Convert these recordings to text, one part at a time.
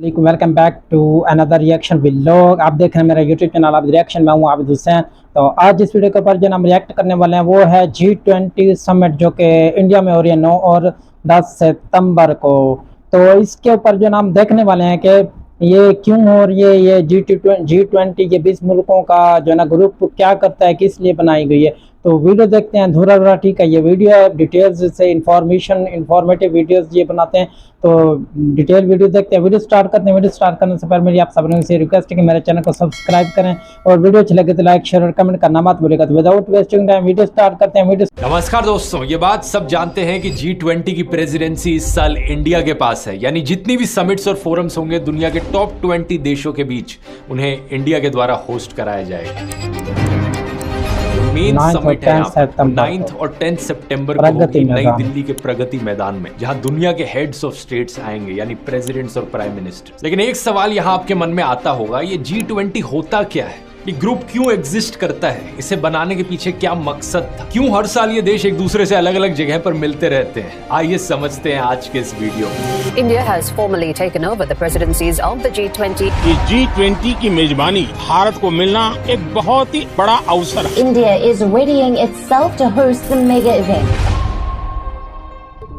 Welcome back to another reaction vlog. आप देख रहे हैं मेरा यूट्यूब चैनल आबिद रिएक्शन। मैं हूं आबिद हुसैन। तो आज जिस वीडियो के ऊपर जो हम रिएक्ट करने वाले हैं वो है G20 समिट जो कि इंडिया में हो रही है 9 और 10 सितंबर को। तो इसके ऊपर जो हम देखने वाले हैं कि ये क्यों हो रही है, ये G20 ये 20 मुल्कों का जो ना ग्रुप क्या करता है, किस लिए बनाई गई है। तो वीडियो देखते हैं धूरा ठीक है। ये वीडियो है डिटेल्स से इंफॉर्मेटिव वीडियोस ये बनाते हैं। तो डिटेल वीडियो देखते हैं। वीडियो स्टार्ट करते हैं। वीडियो स्टार्ट करने से पहले मेरी आप सब लोगों से रिक्वेस्ट है कि मेरे चैनल को सब्सक्राइब करें और वीडियो अच्छी लगे तो लाइक शेयर और कमेंट करना मत भूलिएगा। तो without wasting time video start करते हैं। नमस्कार दोस्तों, ये बात सब जानते हैं कि G20 की प्रेसिडेंसी इस साल इंडिया के पास है। यानी जितनी भी समिट्स और फोरम्स होंगे दुनिया के टॉप 20 देशों के बीच, उन्हें इंडिया के द्वारा होस्ट कराया जाएगा। मेन समिट है 9 और 10 सितंबर को होगी नई दिल्ली के प्रगति मैदान में, जहां दुनिया के हेड्स ऑफ स्टेट्स आएंगे, यानी प्रेसिडेंट्स और प्राइम मिनिस्टर। लेकिन एक सवाल यहां आपके मन में आता होगा, ये G20 होता क्या है, ये ग्रुप क्यों एग्जिस्ट करता है, इसे बनाने के पीछे क्या मकसद था, क्यों हर साल ये देश एक दूसरे से अलग अलग जगह पर मिलते रहते हैं। आइए समझते हैं आज के इस वीडियो में। India has formally taken over the presidencies of the G20. G20 की मेजबानी भारत को मिलना एक बहुत ही बड़ा अवसर है। India is readying itself to host the mega event.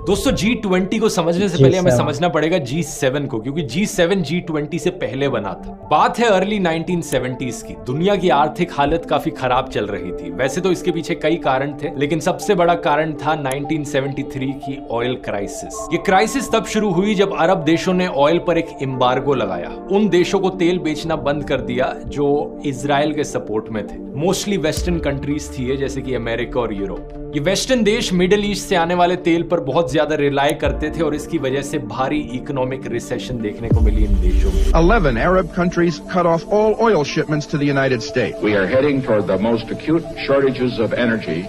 दोस्तों G20 को समझने से पहले हमें समझना पड़ेगा G7 को, क्योंकि G7 G20 से पहले बना था। बात है अर्ली 1970s की। दुनिया की आर्थिक हालत काफी खराब चल रही थी। वैसे तो इसके पीछे कई कारण थे, लेकिन सबसे बड़ा कारण था 1973 की ऑयल क्राइसिस। ये क्राइसिस तब शुरू हुई जब अरब देशों ने ऑयल पर एक एम्बार्गो लगाया। उन देशों को तेल बेचना बंद कर दिया जो इजराइल के सपोर्ट में थे। मोस्टली वेस्टर्न कंट्रीज थी, जैसे कि अमेरिका और यूरोप। ये वेस्टर्न देश मिडिल ईस्ट से आने वाले तेल पर बहुत ज्यादा रिलाय करते थे और इसकी वजह से भारी इकोनॉमिक रिसेशन देखने को मिली इन देशों में। 11 Arab countries cut off all oil shipments to the United States. We are heading toward the most acute shortages of energy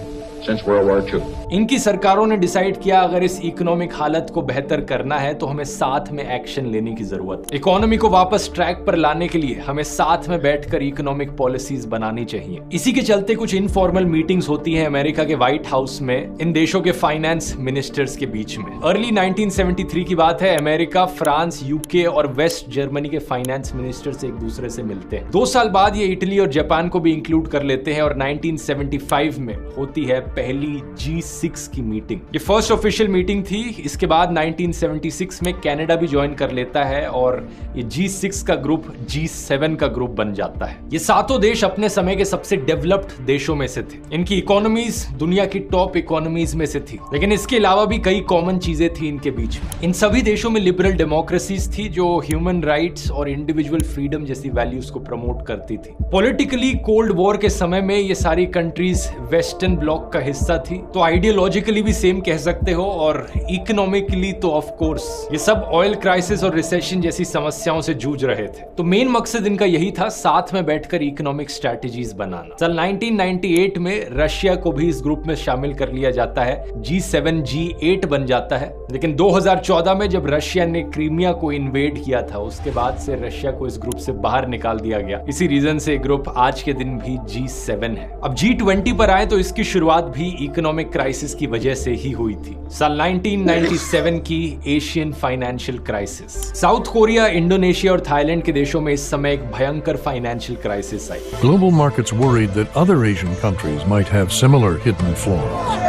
since World War II. इनकी सरकारों ने डिसाइड किया अगर इस इकोनॉमिक हालत को बेहतर करना है तो हमें साथ में एक्शन लेने की जरूरत है। इकोनॉमी को वापस ट्रैक पर लाने के लिए हमें साथ में बैठकर इकोनॉमिक पॉलिसीज बनानी चाहिए। इसी के चलते कुछ इनफॉर्मल मीटिंग्स होती हैं अमेरिका के व्हाइट हाउस में इन देशों के फाइनेंस मिनिस्टर्स के बीच में। अर्ली 1973 की बात है। अमेरिका, फ्रांस, यूके और वेस्ट जर्मनी के फाइनेंस मिनिस्टर्स एक दूसरे से मिलते हैं। 2 साल बाद ये इटली और जापान को भी इंक्लूड कर लेते हैं और 1975 में होती है पहली G6 की मीटिंग। ये फर्स्ट ऑफिशियल मीटिंग थी। इसके बाद 1976 में कनाडा भी ज्वाइन कर लेता है और ये G6 का ग्रुप G7 का ग्रुप बन जाता है। ये सातों देश अपने समय के सबसे डेवलप्ड देशों में से थे। इनकी इकोनॉमीज दुनिया की टॉप इकोनॉमीज में से थी, लेकिन इसके अलावा भी कई कॉमन चीजें थी इनके बीच में। इन सभी देशों में लिबरल डेमोक्रेसीज थी जो ह्यूमन राइट्स और इंडिविजुअल फ्रीडम जैसी वैल्यूज को प्रमोट करती थी। पॉलिटिकली कोल्ड वॉर के समय में ये सारी कंट्रीज वेस्टर्न ब्लॉक का हिस्सा थी, तो आइडियोलॉजिकली भी सेम कह सकते हो और इकोनॉमिकली तो ऑफ कोर्स ये सब ऑयल क्राइसिस और रिसेशन जैसी समस्याओं से जूझ रहे थे। तो मेन मकसद इनका यही था, साथ में बैठकर इकोनॉमिक स्ट्रेटजीज बनाना। साल 1998 में रशिया को भी इस ग्रुप में शामिल कर लिया जाता है। G7 G8 बन जाता है। लेकिन 2014 में जब रशिया ने क्रीमिया को इन्वेड किया था, उसके बाद से रशिया को इस ग्रुप से बाहर निकाल दिया गया। इसी रीजन से ग्रुप आज के दिन भी G7 है। अब G20 पर आए तो इसकी शुरुआत भी इकोनॉमिक क्राइसिस की वजह से ही हुई थी। साल 1997 की Asian financial crisis. South Korea, Indonesia और थाईलैंड के देशों में इस समय एक भयंकर financial crisis I. Global markets worried that other Asian countries might have similar hidden flaws.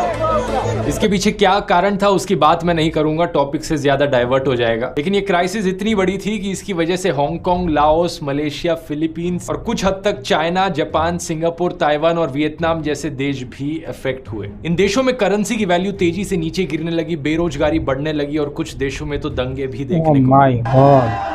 इसके पीछे क्या कारण था उसकी बात मैं नहीं करूंगा, टॉपिक से ज्यादा डाइवर्ट हो जाएगा। लेकिन ये क्राइसिस इतनी बड़ी थी कि इसकी वजह से हांगकांग, लाओस, मलेशिया, फिलीपींस और कुछ हद तक चाइना, जापान, सिंगापुर, ताइवान और वियतनाम जैसे देश भी अफेक्ट हुए। इन देशों में करेंसी की वैल्यू तेजी से नीचे गिरने लगी, बेरोजगारी बढ़ने लगी और कुछ देशों में तो दंगे भी देखने को मिले।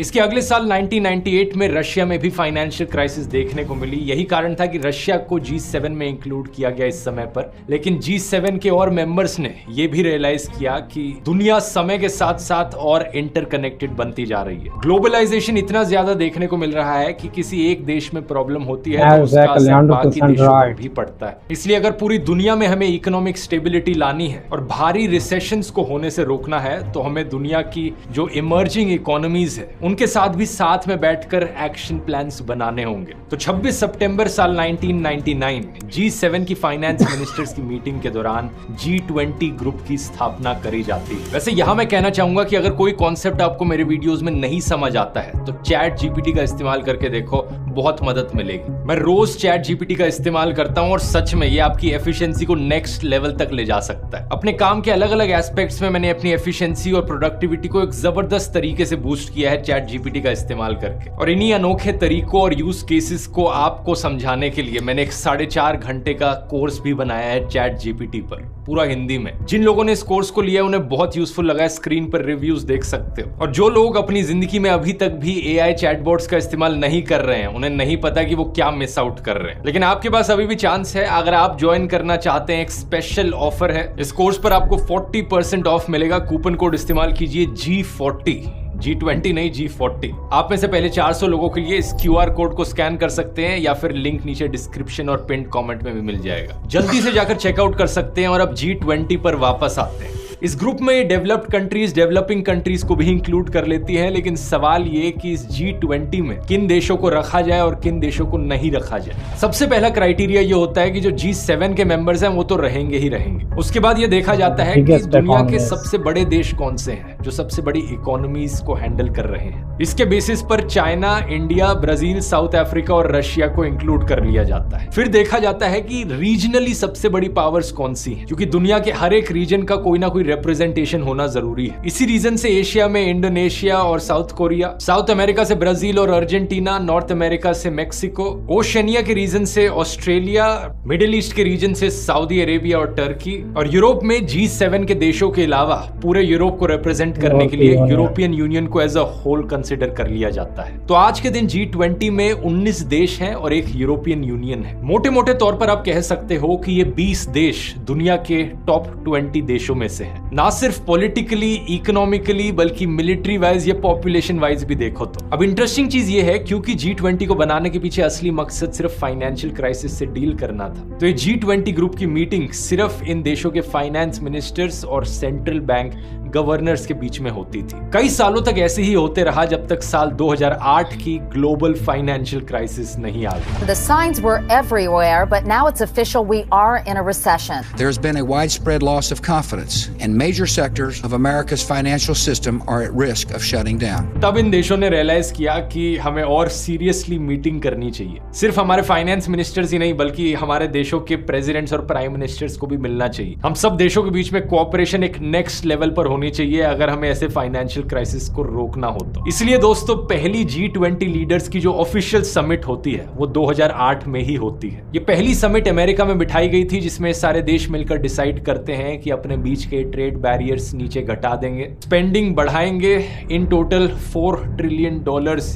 इसके अगले साल 1998 में रशिया में भी फाइनेंशियल क्राइसिस देखने को मिली। यही कारण था कि रशिया को G7 में इंक्लूड किया गया इस समय पर। लेकिन G7 के और मेंबर्स ने यह भी रियलाइज किया कि दुनिया समय के साथ साथ और इंटरकनेक्टेड बनती जा रही है। ग्लोबलाइजेशन इतना ज्यादा देखने को मिल रहा है कि किसी एक देश में प्रॉब्लम होती है तो उसका असर बाकी देशों पर भी पड़ता है। इसलिए अगर पूरी दुनिया में हमें इकोनॉमिक स्टेबिलिटी लानी है और भारी रिसेशंस को होने से रोकना है तो हमें दुनिया की जो इमर्जिंग इकोनॉमीज है उनके साथ भी साथ में बैठकर एक्शन प्लान्स बनाने होंगे। तो 26 सितंबर साल 1999 में G7 की फाइनेंस मिनिस्टर्स की मीटिंग के दौरान G20 ग्रुप की स्थापना करी जाती है। वैसे यहां मैं कहना चाहूंगा कि अगर कोई कॉन्सेप्ट आपको मेरे वीडियोस में नहीं समझ आता है तो चैट जीपीटी का इस्तेमाल करके देखो, बहुत मदद मिलेगी। मैं रोज चैट जीपीटी का इस्तेमाल करता हूं और सच में ये आपकी एफिशिएंसी को नेक्स्ट लेवल तक ले जा सकता है। अपने काम के अलग अलग एस्पेक्ट्स में मैंने अपनी एफिशिएंसी और प्रोडक्टिविटी को एक जबरदस्त तरीके से बूस्ट किया है चैट जीपीटी का इस्तेमाल करके। और इन्हीं अनोखे तरीकों और यूज केसेस को आपको समझाने के लिए मैंने एक 4.5 घंटे का कोर्स भी बनाया है चैट जीपीटी पर, पूरा हिंदी में। जिन लोगों ने इस कोर्स को लिया उन्हें बहुत यूजफुल लगा है, स्क्रीन पर रिव्यूज देख सकते हो। और जो लोग अपनी जिंदगी में अभी तक भी एआई चैटबॉट्स का इस्तेमाल नहीं कर रहे हैं, उन्हें नहीं पता कि वो क्या मिस आउट कर रहे हैं, लेकिन आपके पास अभी भी चांस है। अगर आप ज्वाइन करना चाहते हैं, एक स्पेशल ऑफर है। इस कोर्स पर आपको 40% ऑफ मिलेगा। कूपन कोड इस्तेमाल कीजिए G40, G20 नहीं G40। आप में से पहले 400 लोगों के लिए इस QR कोड को स्कैन कर सकते हैं या फिर लिंक नीचे डिस्क्रिप्शन और पिन कमेंट में भी मिल जाएगा। जल्दी से जाकर चेकआउट कर सकते हैं। और अब G20 पर वापस आते हैं। इस ग्रुप में डेवलप्ड कंट्रीज, डेवलपिंग कंट्रीज को भी इंक्लूड कर लेती है, लेकिन सवाल ये कि इस G20 में किन देशों को रखा जाए और किन देशों को नहीं रखा जाए। सबसे पहला क्राइटेरिया ये होता है कि जो G7 के मेंबर्स हैं वो तो रहेंगे ही रहेंगे। उसके बाद ये देखा जाता है कि दुनिया के सबसे बड़े देश कौन से हैं जो सबसे बड़ी इकोनॉमीज को हैंडल कर रहे हैं। इसके बेसिस पर China, India, Brazil, south Africa और रशिया को इंक्लूड कर लिया जाता है। फिर देखा जाता है कि रीजनली सबसे बड़ी पावर्स कौन सी हैं, क्योंकि दुनिया के हर एक रीजन का कोई ना कोई रिप्रेजेंटेशन होना जरूरी है। इसी रीजन से एशिया में इंडोनेशिया और साउथ कोरिया, साउथ अमेरिका से ब्राजील और अर्जेंटीना, नॉर्थ अमेरिका से मेक्सिको, ओशिनिया के रीजन से ऑस्ट्रेलिया, मिडिल ईस्ट के रीजन से सऊदी अरेबिया और टर्की, और यूरोप में G7 के देशों के अलावा पूरे यूरोप को रिप्रेजेंट करने के लिए यूरोपियन यूनियन को एज अ होल कंसिडर कर लिया जाता है। तो आज के दिन G20 में 19 देश हैं और एक यूरोपियन यूनियन है। मोटे मोटे तौर पर आप कह सकते हो कि ये 20 देश दुनिया के टॉप 20 देशों में से हैं। ना सिर्फ पॉलिटिकली, इकोनॉमिकली, बल्कि मिलिट्री वाइज या पॉपुलेशन वाइज भी देखो तो। अब इंटरेस्टिंग चीज ये है, क्योंकि G20 को बनाने के पीछे असली मकसद सिर्फ फाइनेंशियल क्राइसिस से डील करना था, तो ये G20 ग्रुप की मीटिंग सिर्फ इन देशों के फाइनेंस मिनिस्टर्स और सेंट्रल बैंक गवर्नर्स के बीच में होती थी। कई सालों तक ऐसे ही होते रहा जब तक साल 2008 की ग्लोबल फाइनेंशियल क्राइसिस नहीं आ गई। The signs were everywhere, but now it's official, we are in a recession. There's been a widespread loss of confidence, and major sectors of America's financial system are at risk of shutting down. तब इन देशों ने realise किया कि हमें और seriously meeting करनी चाहिए। सिर्फ हमारे फाइनेंस मिनिस्टर्स ही नहीं, बल्कि हमारे देशों के प्रेसिडेंट्स और प्राइम मिनिस्टर्स को भी मिलना चाहिए। हम सब देशों के बीच में कोऑपरेशन एक नेक्स्ट लेवल पर होनी चाहिए अगर हमें ऐसे फाइनेंशियल क्राइसिस को रोकना हो तो। इसलिए दोस्तों, पहली G20 लीडर्स की जो ऑफिशियल समिट होती है वो 2008 में ही होती है। ये पहली समिट अमेरिका में बिठाई गई थी, जिसमें सारे देश मिलकर डिसाइड करते हैं कि अपने बीच के ट्रेड बैरियर्स नीचे घटा देंगे, स्पेंडिंग बढ़ाएंगे, इन टोटल $4 ट्रिलियन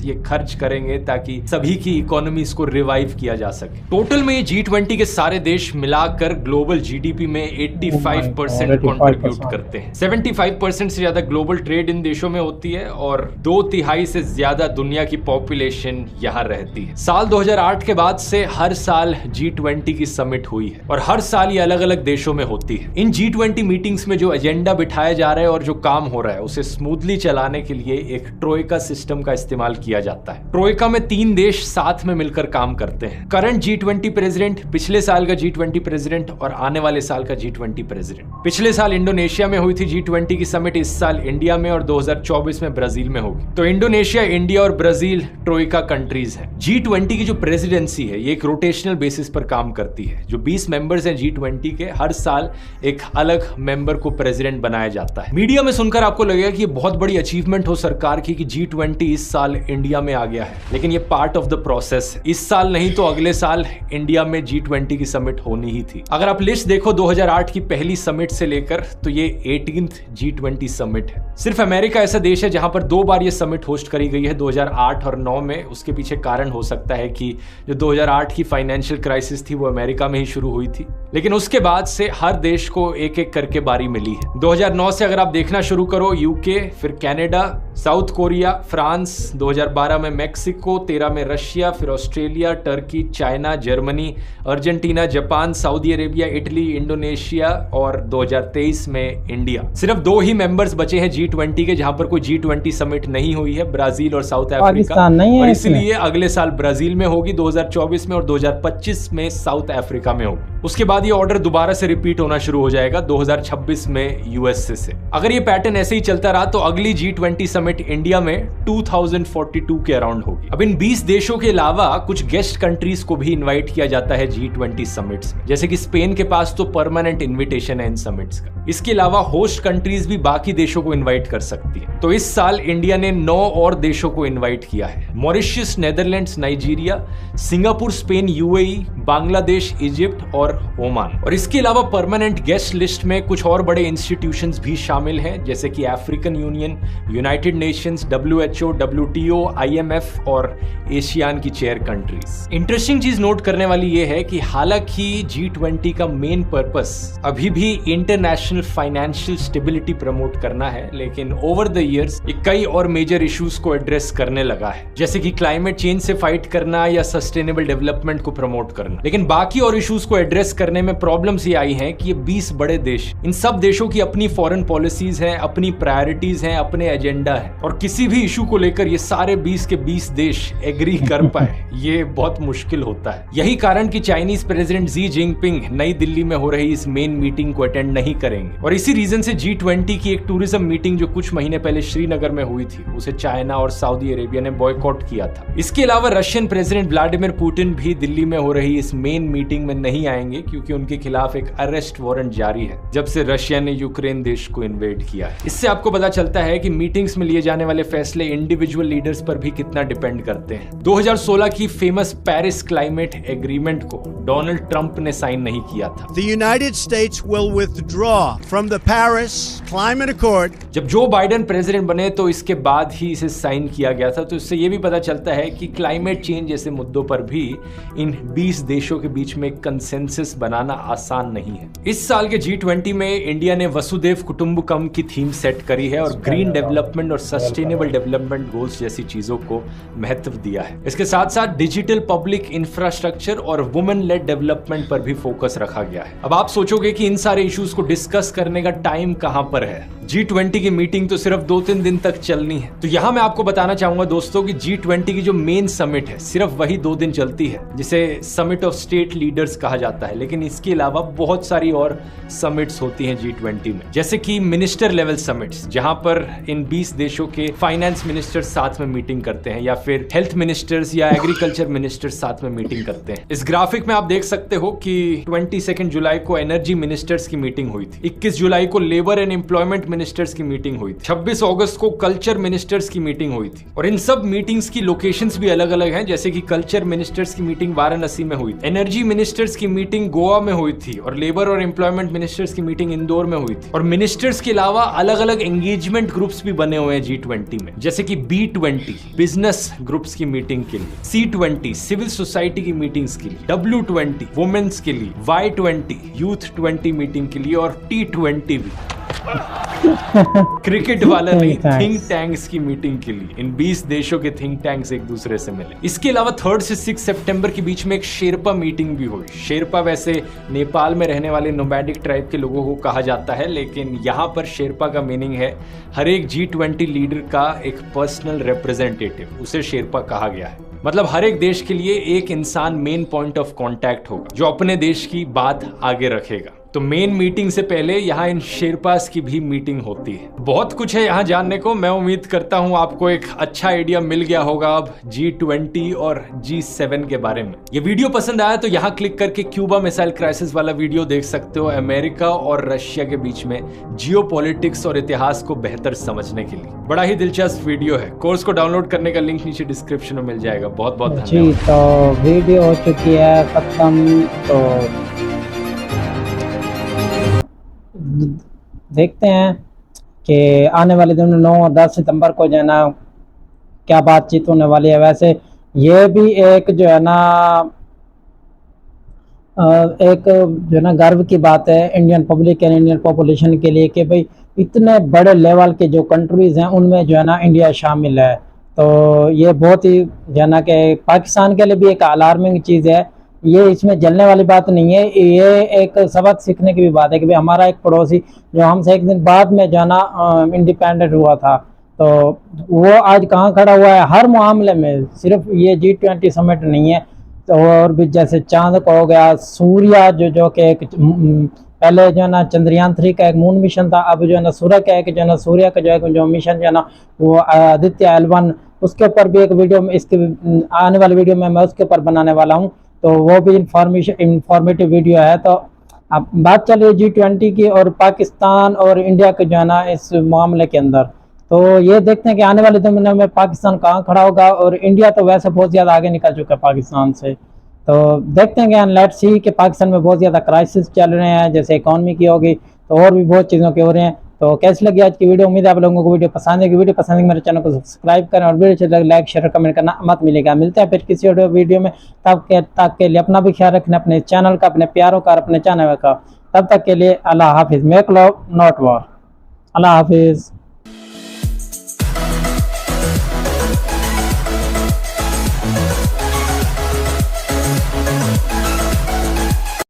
ये खर्च करेंगे ताकि सभी की इकोनॉमीज को रिवाइव किया जा सके। टोटल में ये G20 के सारे देश मिलाकर ग्लोबल जीडीपी में 85% कंट्रीब्यूट करते हैं। 75% से ज्यादा ग्लोबल ट्रेड इन देशों में होती है और 2/3 से ज्यादा दुनिया की पॉपुलेशन यहाँ रहती है। साल 2008 के बाद से हर साल G20 की समिट हुई है और हर साल ये अलग अलग देशों में होती है। इन G20 मीटिंग्स में जो एजेंडा बिठाया जा रहा है और जो काम हो रहा है उसे स्मूथली चलाने के लिए एक ट्रोइका सिस्टम का इस्तेमाल किया जाता है। ट्रोइका में 3 देश साथ में मिलकर काम करते हैं। करंट G20 प्रेसिडेंट, पिछले साल का G20 प्रेसिडेंट और आने वाले साल का G20 प्रेसिडेंट। पिछले साल इंडोनेशिया में हुई थी G20 की समिट, इस साल इंडिया में और 2024 में ब्राजील में होगी। तो इंडोनेशिया, इंडिया और ब्राजील ट्रोइका कंट्रीज हैं। G20 की जो प्रेसिडेंसी है ये एक रोटेशनल बेसिस पर काम करती है। जो 20 मेंबर्स हैं G20 के, हर साल एक अलग मेंबर को प्रेसिडेंट बनाया जाता है। मीडिया में सुनकर आपको लगेगा कि ये बहुत बड़ी अचीवमेंट हो सरकार की कि G20 इस साल इंडिया में आ गया है, लेकिन ये पार्ट ऑफ द प्रोसेस। इस साल नहीं तो अगले साल इंडिया में G20 की समिट होनी ही थी। अगर आप लिस्ट देखो 2008 की पहली समिट से लेकर, तो ये 18th G20 समिट है। सिर्फ अमेरिका ऐसा देश है जहां पर 2 बार ये समिट होस्ट करी गई है, 2008 और 9 में। उसके पीछे कारण हो सकता है कि जो 2008 की फाइनेंशियल क्राइसिस थी वो अमेरिका में ही शुरू हुई थी लेकिन उसके बाद से हर देश को एक एक करके बारी मिली है। 2009 से अगर आप देखना शुरू करो, यूके, फिर कनाडा, साउथ कोरिया, फ्रांस, 2012 में मैक्सिको, 13 में रशिया, फिर Australia, Turkey, China, Germany, Argentina, Japan, Saudi Arabia, Italy, Indonesia और 2023 में इंडिया। सिर्फ 2 ही मेंबर्स बचे हैं G20 के जहां पर कोई G20 समिट नहीं हुई है, ब्राजील और साउथ अफ्रीका, और इसलिए अगले साल ब्राजील में होगी 2024 में और 2025 में साउथ अफ्रीका में होगी। उसके बाद ये ऑर्डर दोबारा से रिपीट होना शुरू हो जाएगा 2026 में यूएसए से। अगर ये पैटर्न ऐसे ही चलता रहा तो अगली G20 समिट इंडिया में 2042 के अराउंड होगी। अब इन 20 देशों के अलावा कुछ गेस्ट कंट्रीज को भी इनवाइट किया जाता है G20 समिट्स में, जैसे कि स्पेन के पास तो परमानेंट इन्विटेशन है इन समिट्स का। इसके अलावा होस्ट कंट्रीज भी बाकी देशों को इनवाइट कर सकती है। तो इस साल इंडिया ने 9 और देशों को इनवाइट किया है, Mauritius, Netherlands, Nigeria, Singapore, Spain, UAE, Bangladesh, Egypt और ओमान। और इसके अलावा परमानेंट गेस्ट लिस्ट में कुछ और बड़े इंस्टीट्यूशंस भी शामिल हैं, जैसे कि African union, United Nations, WHO, WTO, IMF और एशियान की चेयर कंट्रीज। इंटरेस्टिंग चीज नोट करने वाली यह है कि हालांकि G20 का मेन पर्पस अभी भी इंटरनेशनल फाइनेंशियल स्टेबिलिटी प्रमोट करना है, लेकिन ओवर द इयर्स कई और मेजर इश्यूज को एड्रेस करने लगा है, जैसे कि क्लाइमेट चेंज से फाइट करना या सस्टेनेबल डेवलपमेंट को प्रमोट करना। लेकिन बाकी और इश्यूज को एड्रेस करने में प्रॉब्लम्स ये आई हैं कि ये 20 बड़े देश, इन सब देशों की अपनी फॉरेन पॉलिसीज हैं, अपनी प्रायोरिटीज हैं, अपने एजेंडा है, और किसी भी इशू को लेकर ये सारे 20 के 20 देश एग्री कर पाए ये बहुत मुश्किल होता है। यही कारण कि चाइनीज प्रेसिडेंट जी जिनपिंग नई दिल्ली में हो रही इस मेन मीटिंग को अटेंड नहीं करेंगे, और इसी रीजन से G20 की एक टूरिज्म मीटिंग जो कुछ महीने पहले श्रीनगर में हुई थी, उसे चाइना और सऊदी अरेबिया ने बॉयकॉट किया था। इसके अलावा रशियन प्रेसिडेंट व्लादिमीर पुतिन भी दिल्ली में हो रही इस मेन मीटिंग में नहीं आएंगे, क्योंकि उनके खिलाफ एक अरेस्ट वारंट जारी है जब से रशिया ने यूक्रेन देश को इन्वेड किया है। इससे आपको पता चलता है कि मीटिंग्स में लिए जाने वाले फैसले इंडिविजुअल लीडर्स पर भी कितना डिपेंड करते हैं। 2016 की फेमस पेरिस क्लाइमेट एग्रीमेंट को डोनाल्ड ट्रंप ने साइन नहीं किया था। The United States will withdraw from the Paris Climate Accord. जब जो बाइडेन प्रेसिडेंट बने तो इसके बाद ही इसे साइन किया गया था। तो इससे यह भी पता चलता है कि क्लाइमेट चेंज जैसे मुद्दों पर भी इन 20 देशों के बीच में कंसेंसस बनाना आसान नहीं है। इस साल के G20 में इंडिया ने वसुदेव कुटुंबकम की थीम सेट करी है और ग्रीन डेवलपमेंट और सस्टेनेबल डेवलपमेंट गोल्स जैसी चीजों को महत्व दिया है। इसके साथ साथ डिजिटल पब्लिक इंफ्रास्ट्रक्चर और वुमेन लेड डेवलपमेंट पर भी फोकस रखा गया है। अब आप सोचोगे कि इन सारे इश्यूज को डिस्कस करने का टाइम कहां पर है। G20 की मीटिंग तो सिर्फ 2-3 दिन तक चलनी है। तो यहां मैं आपको बताना चाहूंगा दोस्तों कि G20 की जो मेन समिट है सिर्फ वही 2 दिन चलती है, जिसे समिट ऑफ स्टेट लीडर्स कहा जाता है। लेकिन इसके अलावा बहुत सारी और समिट्स होती हैं G20 में, जैसे कि मिनिस्टर लेवल समिट्स, जहां पर इन 20 देशों के फाइनेंस मिनिस्टर्स साथ में मीटिंग करते हैं, या फिर हेल्थ मिनिस्टर्स या एग्रीकल्चर मिनिस्टर्स साथ में मीटिंग करते हैं। इस ग्राफिक में आप देख सकते हो कि 22 जुलाई को एनर्जी मिनिस्टर्स की मीटिंग हुई थी, 21 जुलाई को लेबर एंड एम्प्लॉयमेंट मिनिस्टर्स की मीटिंग हुई थी, 26 अगस्त को कल्चर मिनिस्टर्स की मीटिंग हुई थी। और इन सब मीटिंग्स की लोकेशंस भी अलग अलग हैं, जैसे कि कल्चर मिनिस्टर्स की मीटिंग वाराणसी में हुई थी, एनर्जी मिनिस्टर्स की मीटिंग गोवा में हुई थी, और लेबर और एम्प्लॉयमेंट मिनिस्टर्स की मीटिंग इंदौर में हुई थी। और मिनिस्टर्स के अलावा अलग अलग एंगेजमेंट ग्रुप्स भी बने हुए हैं G20 में, जैसे कि B20 बिजनेस ग्रुप्स की मीटिंग के लिए, C20 सिविल सोसाइटी की मीटिंग्स के लिए, W20 वुमेन्स के लिए, Y20 यूथ 20 मीटिंग के लिए, और T20 भी क्रिकेट वाला नहीं, थिंक टैंक्स की मीटिंग के लिए। इन 20 देशों के थिंक टैंक्स एक दूसरे से मिले। इसके अलावा 3 से 6 सितंबर के बीच में एक शेरपा मीटिंग भी हुई। शेरपा वैसे नेपाल में रहने वाले नोमैडिक ट्राइब के लोगों को कहा जाता है, लेकिन यहाँ पर शेरपा का मीनिंग है हर एक G20 लीडर का एक पर्सनल रिप्रेजेंटेटिव, उसे शेरपा कहा गया है। मतलब हर एक देश के लिए एक इंसान मेन पॉइंट ऑफ कांटेक्ट होगा जो अपने देश की बात आगे रखेगा। तो मेन मीटिंग से पहले यहाँ इन शेरपास की भी मीटिंग होती है। बहुत कुछ है यहाँ जानने को। मैं उम्मीद करता हूँ आपको एक अच्छा आइडिया मिल गया होगा अब G20 और G7 के बारे में। ये वीडियो पसंद आया तो यहाँ क्लिक करके क्यूबा मिसाइल क्राइसिस वाला वीडियो देख सकते हो, अमेरिका और रशिया के बीच में जियोपॉलिटिक्स और इतिहास को बेहतर समझने के लिए। बड़ा ही दिलचस्प वीडियो है। कोर्स को डाउनलोड करने का लिंक नीचे डिस्क्रिप्शन में मिल जाएगा। बहुत बहुत धन्यवाद। जी, तो वीडियो हो चुकी है खत्म। तो देखते हैं कि आने वाले दिनों 9 और 10 सितंबर को जो है ना क्या बातचीत होने वाली है। वैसे ये भी एक जो है ना एक जो है ना गर्व की बात है Indian public and Indian population के लिए कि भाई इतने बड़े लेवल के जो कंट्रीज़ हैं उनमें जो है ना इंडिया शामिल है। तो ये बहुत ही जो है ना कि पाकिस्तान के लिए भी एक अलार्मिंग चीज़ है। ये इसमें जलने वाली बात नहीं है, ये एक सबक सीखने की भी बात है कि भाई हमारा एक पड़ोसी जो हमसे एक दिन बाद में जो है ना इंडिपेंडेंट हुआ था, तो वो आज कहाँ खड़ा हुआ है हर मामले में। सिर्फ ये G20 समिट नहीं है, तो और भी जैसे चांद को हो गया, सूर्य जो कि एक पहले जो है ना चंद्रयान 3 का एक मून मिशन था, अब जो है ना सूर्य का एक जो है ना सूर्य का जो मिशन जो है ना वो आदित्य L1, उसके ऊपर भी एक वीडियो में इसके आने वाली वीडियो में मैं उसके ऊपर बनाने वाला हूँ। तो वो भी इंफॉर्मेटिव वीडियो है। तो अब बात चल रही है G20 की और पाकिस्तान और इंडिया के जो है ना इस मामले के अंदर। तो ये देखते हैं कि आने वाले दिनों में पाकिस्तान कहाँ खड़ा होगा, और इंडिया तो वैसे बहुत ज़्यादा आगे निकल चुका है पाकिस्तान से। तो देखते हैं कि लेट्स सी कि पाकिस्तान में बहुत ज़्यादा क्राइसिस चल रहे हैं, जैसे इकॉनमी की होगी तो और भी बहुत चीज़ों के हो रहे हैं। तो कैसी लगी आज की वीडियो? उम्मीद है आप लोगों को वीडियो पसंद है। वीडियो पसंद है मेरे चैनल को सब्सक्राइब करें और वीडियो अच्छी लगे लाइक शेयर कमेंट करना मत मिलेगा। मिलते हैं फिर किसी और वीडियो में। तब के लिए अपना भी ख्याल रखना, अपने चैनल का, अपने प्यारों का, अपने चैनल का। तब तक के लिए अल्लाह हाफिज़। Make love not war. अल्लाह हाफिज़।